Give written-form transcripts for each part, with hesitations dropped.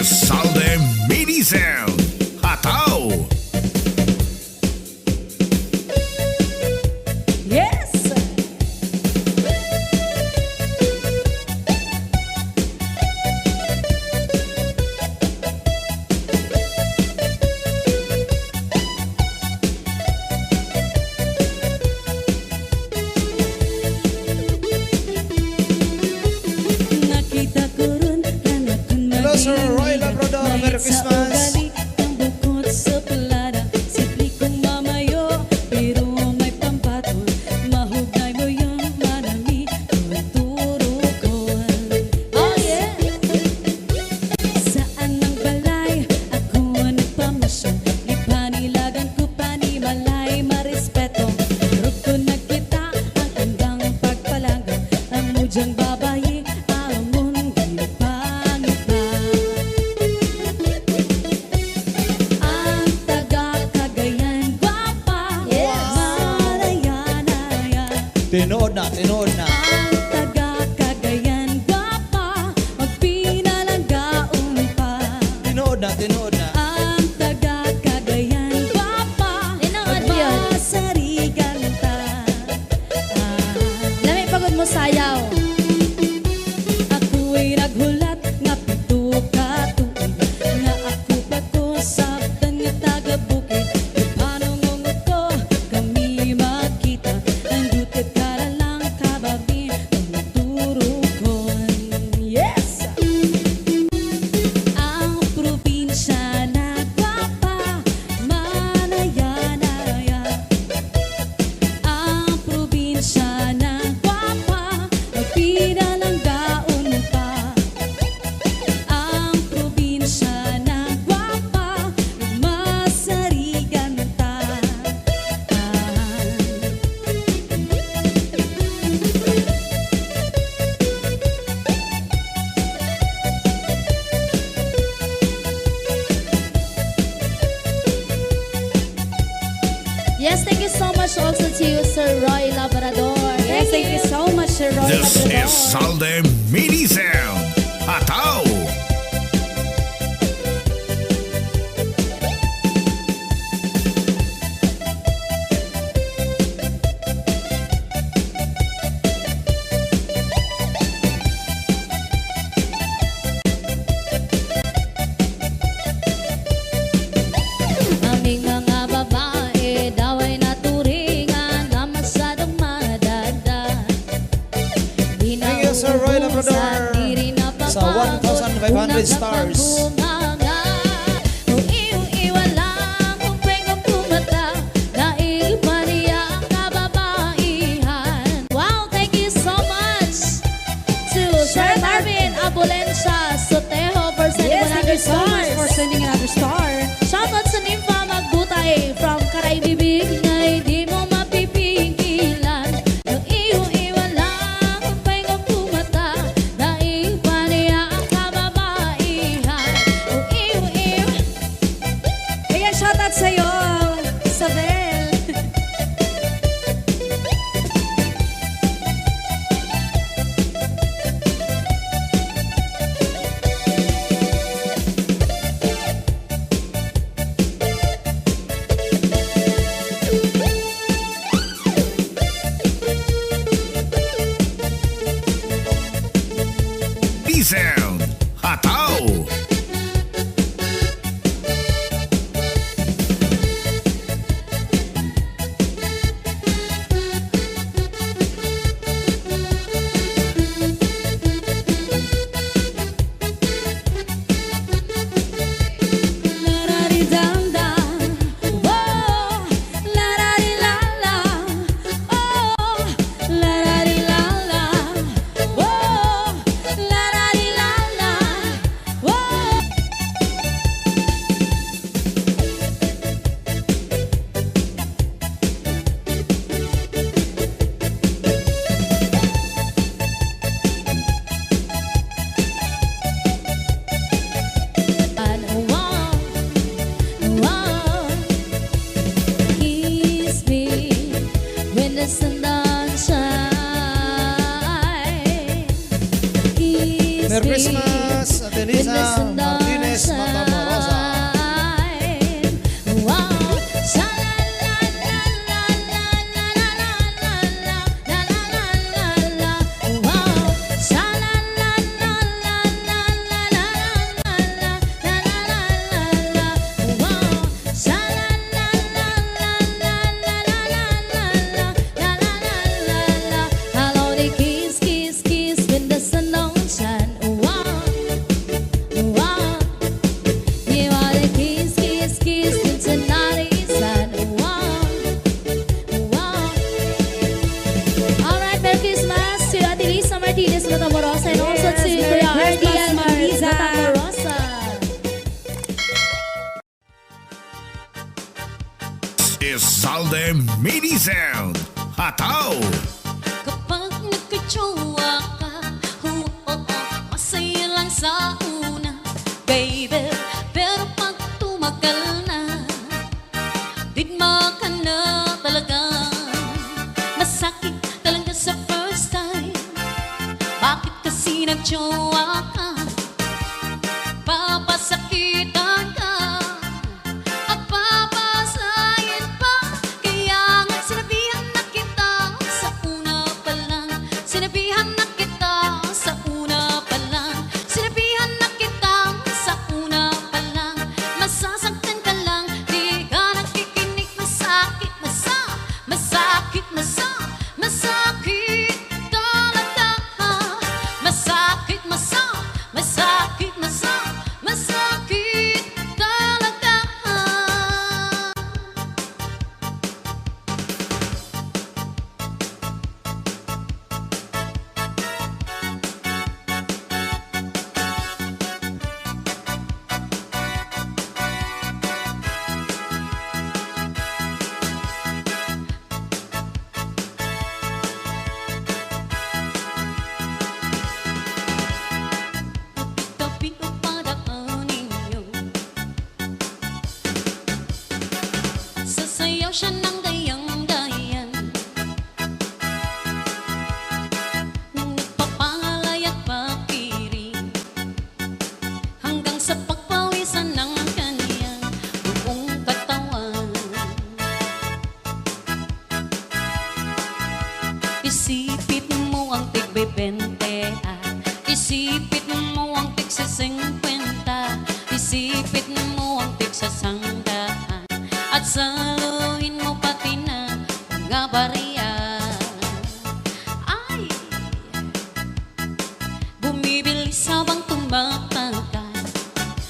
is Salde Minizel. Hataw! Yes! Nakita ko rin na kung Hello, Sir Roy Labrador. Merry Christmas. Ang bukod sa palada, simple kong mamayo, pero may pampaton. Mahugnay mo yung manami, tuturo ko. Oh yeah! Saan ang balay, ako nagpamasyon. Ipanilagan ko panimalay, marespeto. Rugo na kita, ang handang pagpalagan. Ang mudyang babae, amon ginapangita. Ang taga-Cagayan, guwapa, Marayanaya. Tinood na, tinood na. Ang taga-Cagayan, guwapa, magpinalanggaon pa. Tinood na, tinood na. Ang taga-Cagayan, guwapa, magmasarigan ta. Lamay pagod mo sayaw. Ako'y naghulat nga pito ka tuig, nga ako pa ko sabtan nga taga-bukid. Ipanungungot ko kami makita, ang dutit ka na lang kababin ang naturukon. Yes! Ang probinsya na guwapa, Manayanaya. Ang probinsya na guwapa, magpinalanggaon pa. Ang probinsya na guwapa, masarigan ta. Yes, thank you so much also to you, Sir Roy Labrador. Yes, thank you so much, Sir Roy This Labrador. is Salde Minizel. Hataw! Aming mga babae daw ay naturingan na masyadong madagdag. Di na Thank you, Sir Roy Labrador. uubusan, di rin Sa 1,500 stars. Kung iyong lang, kung pwedeng pumata, daig pa niya ang kababaihan. Wow, thank you so much to Sir Marvin Abulencia Sotejo for sending Yes, thank you 100 so much stars. for sending another star. Shoutout sa Nympha Magbutay from Karaibibig na hindi mo mapipigilan. Yung iyong lang, kung pwedeng pumata, daig pa niya ang kababaihan. is Salde Mini Sound. Hataw! Kapag nagkajowa ka, masaya lang sa una, baby. Pero pag tumagal na, digma ka na talaga. Masakit talaga sa first time. Bakit kasi nagjowa ka? Papasakitan ka at papasayin pa. Kaya nga sinabihan na kita sa una pa lang. Sinabihan na kita sa una pa lang. Sinabihan na kita sa una pa lang. Masasaktan ka lang, di ka nakikinig. Masakit, masakit talaga. Masakit talaga. Tabi o padaanin niyo, sasayaw siya ng dayang-dayan, nang nagpapangalay at pakiring, hanggang sa pagpawisan ng kaniyang buong katawan. Isipit mo ang tig-20 at isipit mo ang tig-50. Isipit mo ang tig-100 at saluhin mo pati na mga barya. Ay, bumibilis habang tumatagal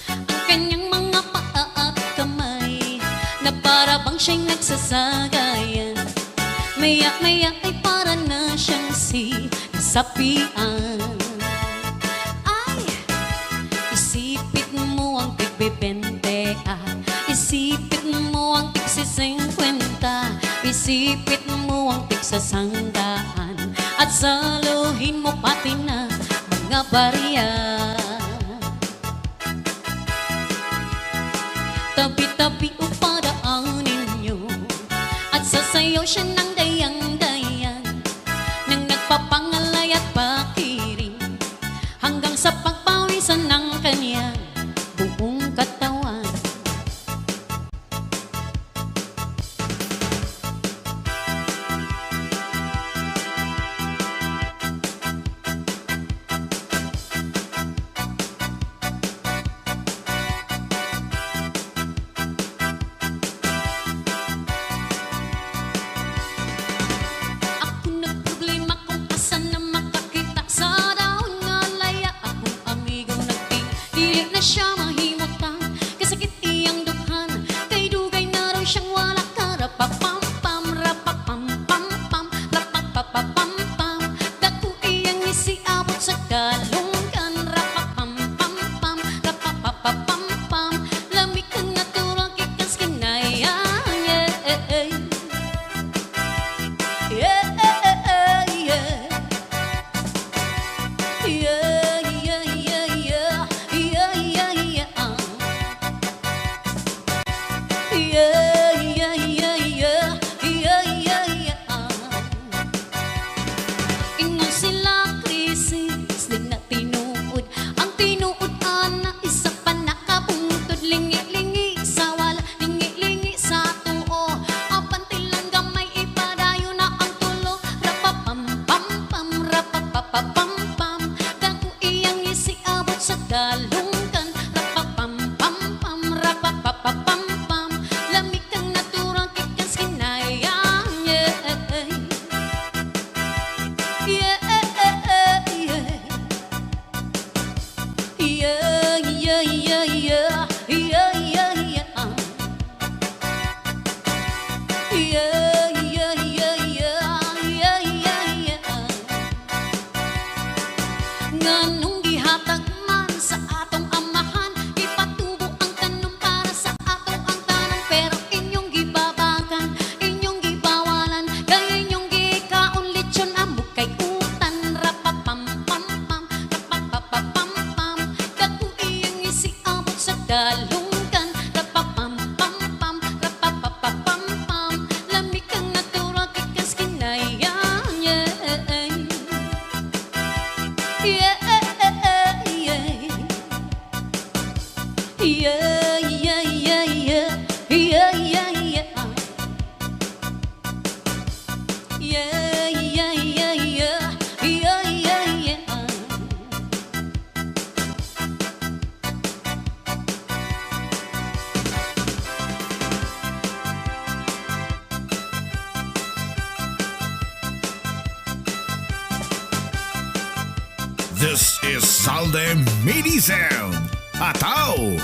ang kanyang mga paa at kamay, na para bang siya'y nagsasagayan. Maya-maya ay para na siyang sinasapian. Ay, isipit mo ang tig-20 at isipit mo ang tig-50. Isipit mo ang tig-100 at saluhin mo pati na mga barya. Tabi-tabi o padaanin niyo at sasayaw siya ng dayang-dayan, nang nagpapangalay at pakiring, hanggang sa pagpawisan ng kanyang buong katawan. dalungkan. Rapapam-pam-pam, rapapapapam-pam. Lamig kang natura, kikas kinayang. Yeah, yeah, yeah. Yeah, yeah, yeah, yeah. Yeah, yeah, yeah. Yeah, yeah, yeah, yeah. Yeah, yeah, yeah. This is Salde Midi Sound. Ataw!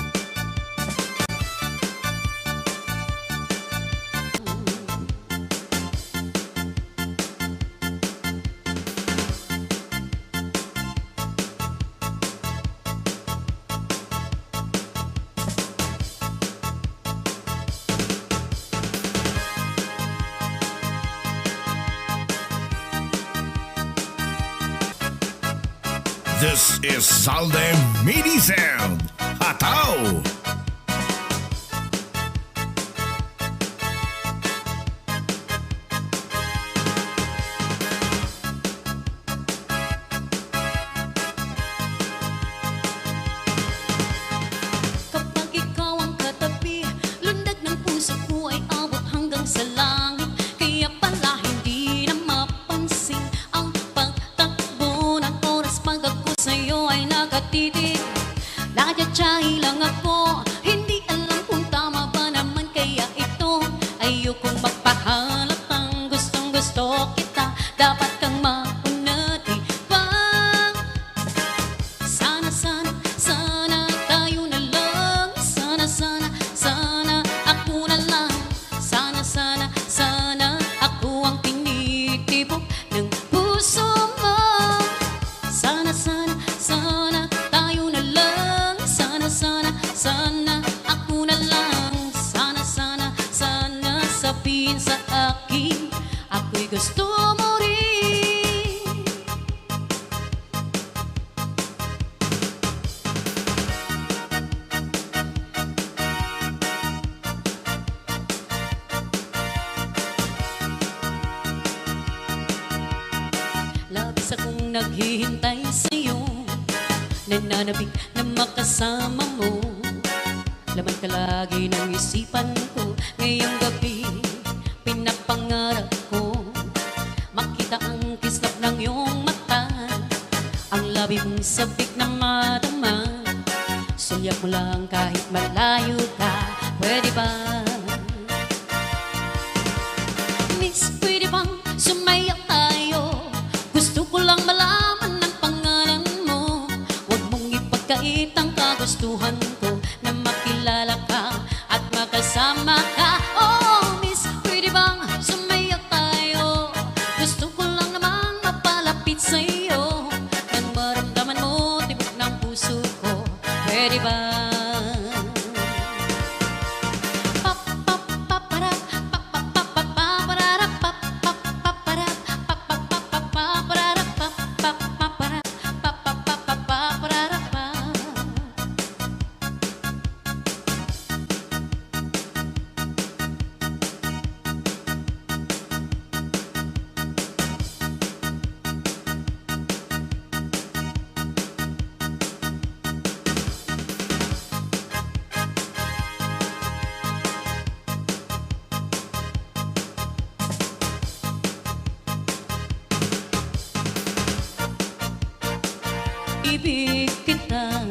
This is Salde Midi Sound. Ataw! Kapag ikaw ang katabi, lundag ng puso ko ay abot hanggang sa langit. Kaya pala hindi na mapansin ang pagtakbo ng oras pag ako sa'yo ay nakatitig. Nakatiyatsahi lang ako, hindi alam kung tama ba naman kaya ito. Ayokong magpahalatang gustong gusto kita, dapat kang mauna, di ba? Sana, sana, sana tayo na lang. Sana, sana, sana ako na lang. Sana, sana, sana ako ang tinitibok ng puso mo. Sana, sana, sana tayo na lang. Sana, sana, sana ako na lang. Sana, sana, sana sabihin sa akin ako'y gusto mo rin. Labis akong naghihintay sa'yo, nananabik na makasama mo. Laman ka lagi ng isipan ko, ngayong gabi pinapangarap ko. Makita ang kislap ng iyong mata, ang labi mong sabik na madama. Sulyak mo lang kahit malayo ka, pwede ba? Miss, pwede bang sumayaw tayo? Gusto ko lang malaman ang pangalan mo. Huwag mong ipagkait ang kagustuhan ko na makilala ka at makasama ka. Oh, miss, pwede bang sumayaw tayo? Gusto ko lang namang mapalapit sa'yo nang maramdaman mo tibok ng puso ko. Pwede ba? Ibig kita.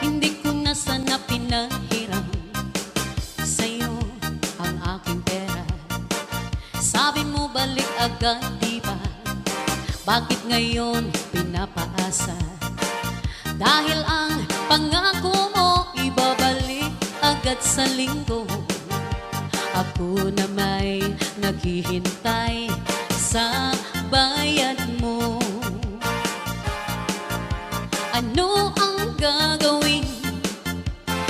Hindi ko na sana pinahiram sa'yo ang aking pera. Sabi mo balik agad, di ba? Bakit ngayon pinapaasa? Dahil ang pangako mo ibabalik agad sa linggo. Ako na may naghihintay sa bayad mo. Ano ang gagawin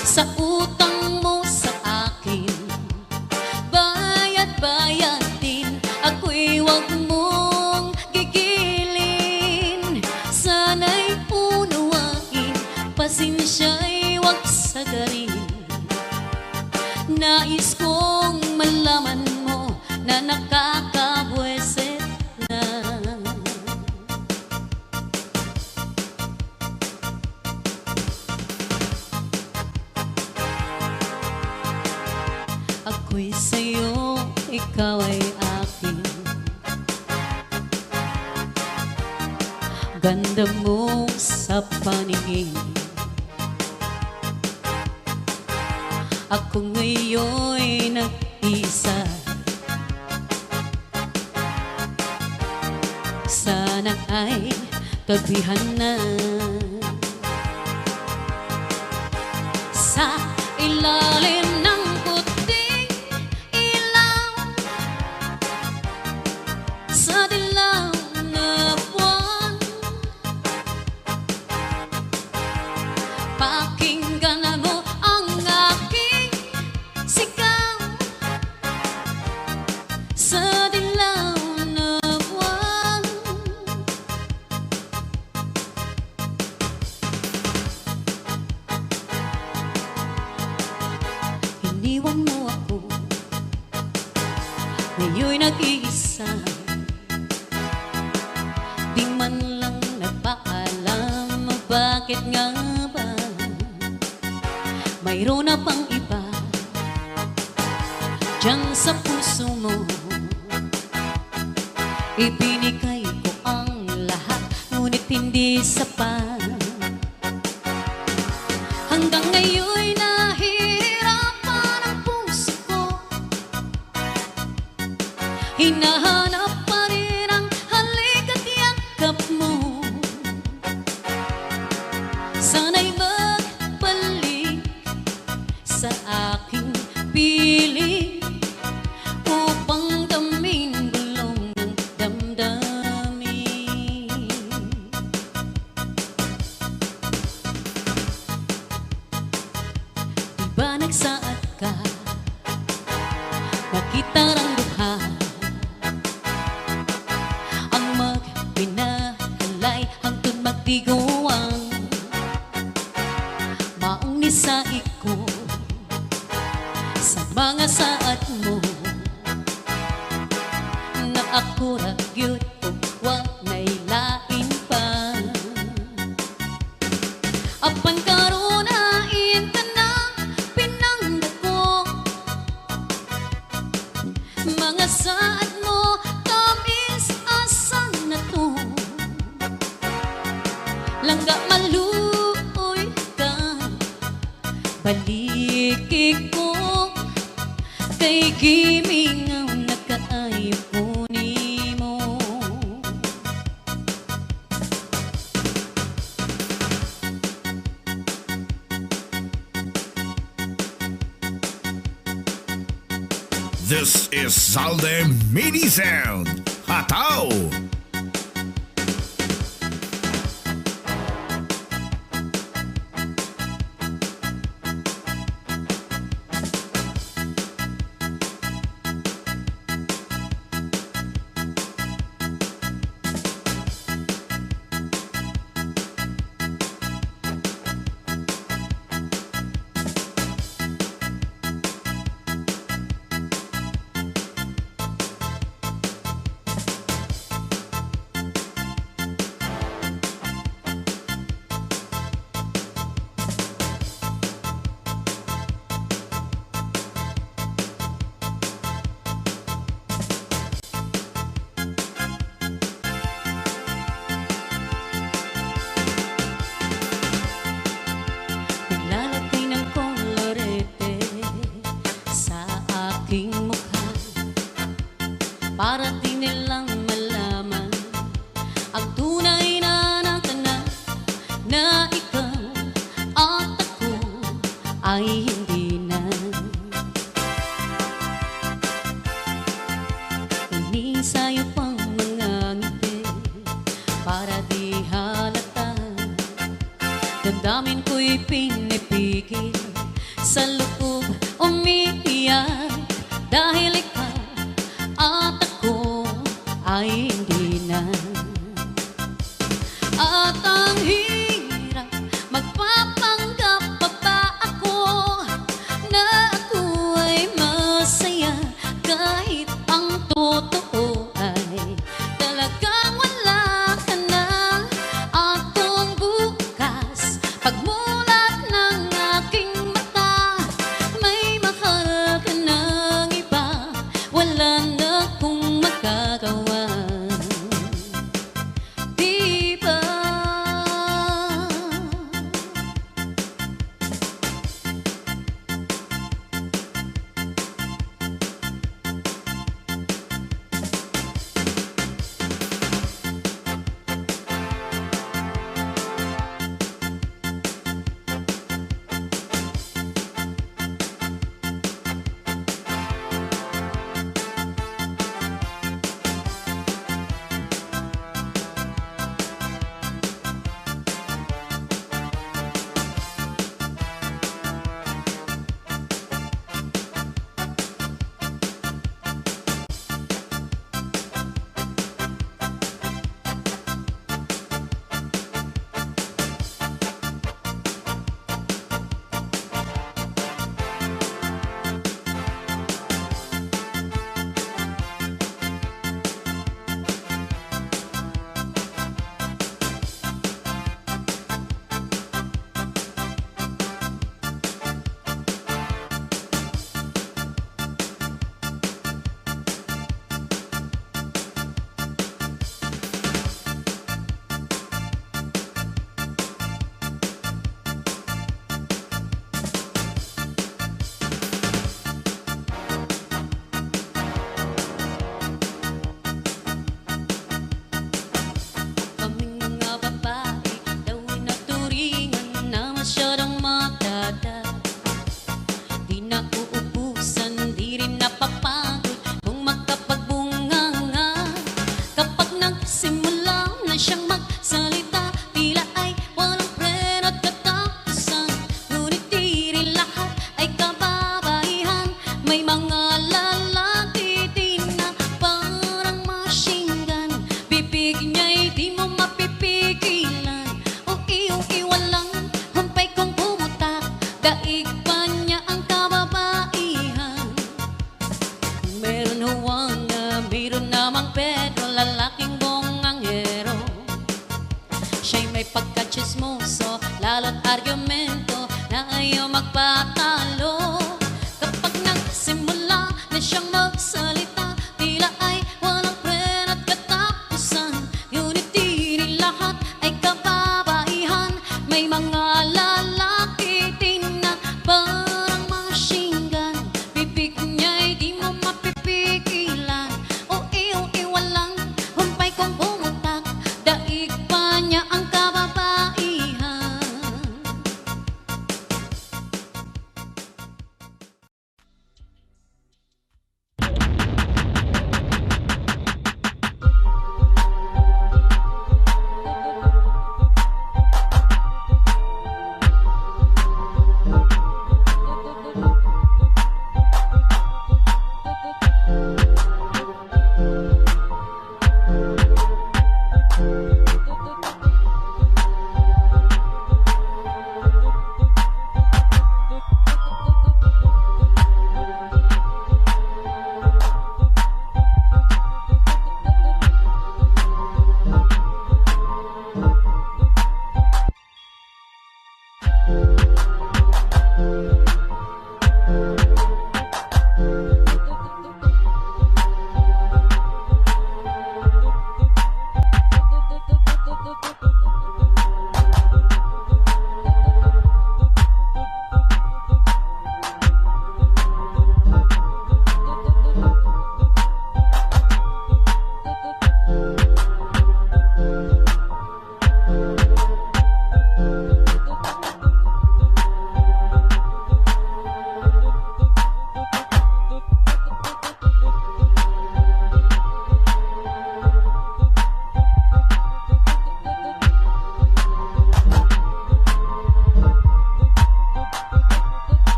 sa utang mo sa akin? Bayad din. Ganda mo sa paningin. Ako ngayon'y nag-isa. Sana ay tabihan na sa ilalim ng puting ilaw, sa dilaw na buwan. Pakinggan mo ang aking sigaw sa dilaw na buwan. Iniwan mo ako, ngayon'y nag-iisa. Di man lang nagpaalam, bakit nga ba mayroon na pang iba diyan sa puso mo. Ibinigay ko ang lahat, ngunit hindi sapat. Hanggang ngayon'y nahihirapan ang puso ko. Hinahanap pa rin ang halik at yakap mo. Sana'y magbalik sa aking piling upang daming gulong ng damdamin. Diba nagsaad ka, makita ng duha, ang magpinahalay hangtod magdiguang. Maong nisai ko sa mga saad mo, na ako ragyot o walay lain pa. Apan karon hain ka na pinangdako, mga saad mo tamis asan na to. Langga maluoy ka, baliki ko kay gimingaw na kaayo nimo. This is Zalde Mini Sound. Hataw! Naglalagay ng kolorete sa aking mukha para di nilang malaman ang tunay na natanan, na ikaw at ako ay hindi na. Inisayo pang mga ngiti para di halata, damdamin ko'y pinipigil, sa loob umiiyak, dahil ikaw at ako ay hindi na. At ang hirap, magpapanggap pa ba ako na ako ay masaya, kahit ang totoo ay talagang wala ka na. At kung bukas pagmulat ng aking mata, may mahal ka ng iba, simula na siyang magsalita, tila ay walang preno at katapusan. Ngunit di rin lahat ay kababaihan. May mga lalaki din na parang machine gun. Bibig niya'y di mo mapipigilan. O iyong iwalang humpay kong pumutak, daig pa niya ang kababaihan. Meron huwang meron namang Pedro, lalaki